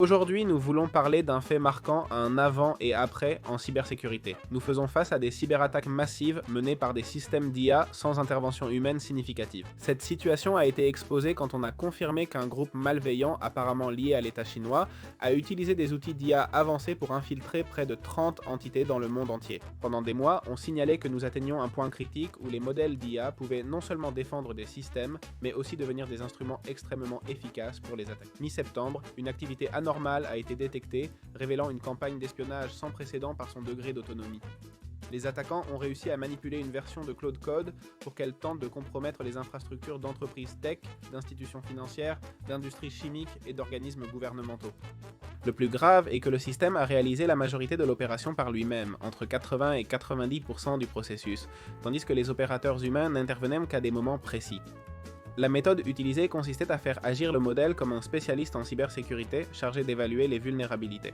Aujourd'hui, nous voulons parler d'un fait marquant un avant et après en cybersécurité. Nous faisons face à des cyberattaques massives menées par des systèmes d'IA sans intervention humaine significative. Cette situation a été exposée quand on a confirmé qu'un groupe malveillant, apparemment lié à l'État chinois, a utilisé des outils d'IA avancés pour infiltrer près de 30 entités dans le monde entier. Pendant des mois, on signalait que nous atteignions un point critique où les modèles d'IA pouvaient non seulement défendre des systèmes, mais aussi devenir des instruments extrêmement efficaces pour les attaques. Mi-septembre, une activité anormale a été détectée, révélant une campagne d'espionnage sans précédent par son degré d'autonomie. Les attaquants ont réussi à manipuler une version de Claude Code pour qu'elle tente de compromettre les infrastructures d'entreprises tech, d'institutions financières, d'industries chimiques et d'organismes gouvernementaux. Le plus grave est que le système a réalisé la majorité de l'opération par lui-même, entre 80 et 90% du processus, tandis que les opérateurs humains n'intervenaient qu'à des moments précis. La méthode utilisée consistait à faire agir le modèle comme un spécialiste en cybersécurité chargé d'évaluer les vulnérabilités.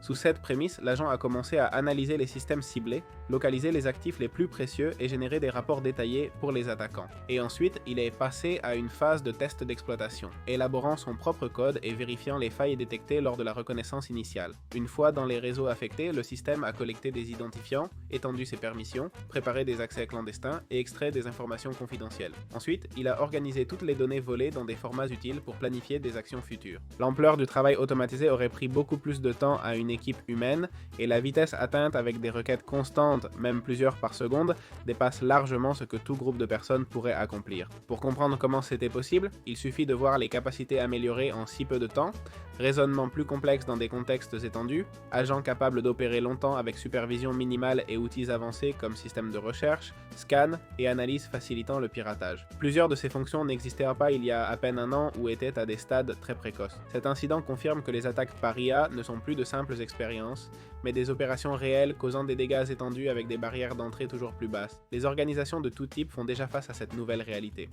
Sous cette prémisse, l'agent a commencé à analyser les systèmes ciblés, localiser les actifs les plus précieux et générer des rapports détaillés pour les attaquants. Et ensuite, il est passé à une phase de test d'exploitation, élaborant son propre code et vérifiant les failles détectées lors de la reconnaissance initiale. Une fois dans les réseaux affectés, le système a collecté des identifiants, étendu ses permissions, préparé des accès clandestins et extrait des informations confidentielles. Ensuite, il a organisé toutes les données volées dans des formats utiles pour planifier des actions futures. L'ampleur du travail automatisé aurait pris beaucoup plus de temps à une équipe humaine et la vitesse atteinte avec des requêtes constantes, même plusieurs par seconde, dépasse largement ce que tout groupe de personnes pourrait accomplir. Pour comprendre comment c'était possible, il suffit de voir les capacités améliorées en si peu de temps, raisonnement plus complexe dans des contextes étendus, agents capables d'opérer longtemps avec supervision minimale et outils avancés comme système de recherche, scan et analyse facilitant le piratage. Plusieurs de ces fonctions n'existaient pas il y a à peine un an ou étaient à des stades très précoces. Cet incident confirme que les attaques par IA ne sont plus de simples expériences, mais des opérations réelles causant des dégâts étendus avec des barrières d'entrée toujours plus basses. Les organisations de tout type font déjà face à cette nouvelle réalité.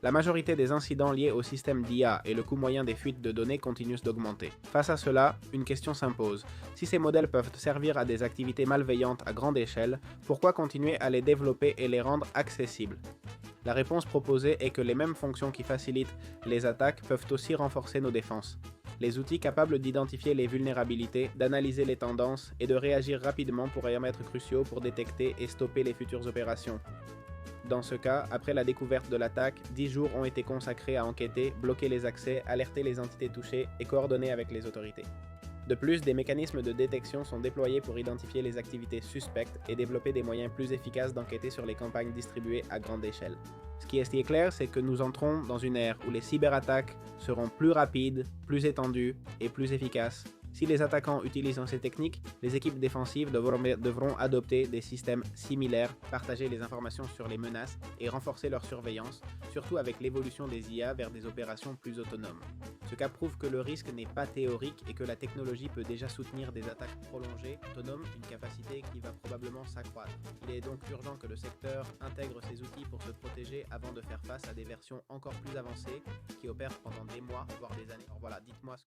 La majorité des incidents liés au système d'IA et le coût moyen des fuites de données continuent d'augmenter. Face à cela, une question s'impose. Si ces modèles peuvent servir à des activités malveillantes à grande échelle, pourquoi continuer à les développer et les rendre accessibles ? La réponse proposée est que les mêmes fonctions qui facilitent les attaques peuvent aussi renforcer nos défenses. Les outils capables d'identifier les vulnérabilités, d'analyser les tendances et de réagir rapidement pourraient être cruciaux pour détecter et stopper les futures opérations. Dans ce cas, après la découverte de l'attaque, 10 jours ont été consacrés à enquêter, bloquer les accès, alerter les entités touchées et coordonner avec les autorités. De plus, des mécanismes de détection sont déployés pour identifier les activités suspectes et développer des moyens plus efficaces d'enquêter sur les campagnes distribuées à grande échelle. Ce qui est clair, c'est que nous entrons dans une ère où les cyberattaques seront plus rapides, plus étendues et plus efficaces. Si les attaquants utilisent ces techniques, les équipes défensives devront adopter des systèmes similaires, partager les informations sur les menaces et renforcer leur surveillance, surtout avec l'évolution des IA vers des opérations plus autonomes. Ce cas prouve que le risque n'est pas théorique et que la technologie peut déjà soutenir des attaques prolongées, autonomes, une capacité qui va probablement s'accroître. Il est donc urgent que le secteur intègre ces outils pour se protéger avant de faire face à des versions encore plus avancées qui opèrent pendant des mois, voire des années. Alors voilà, dites-moi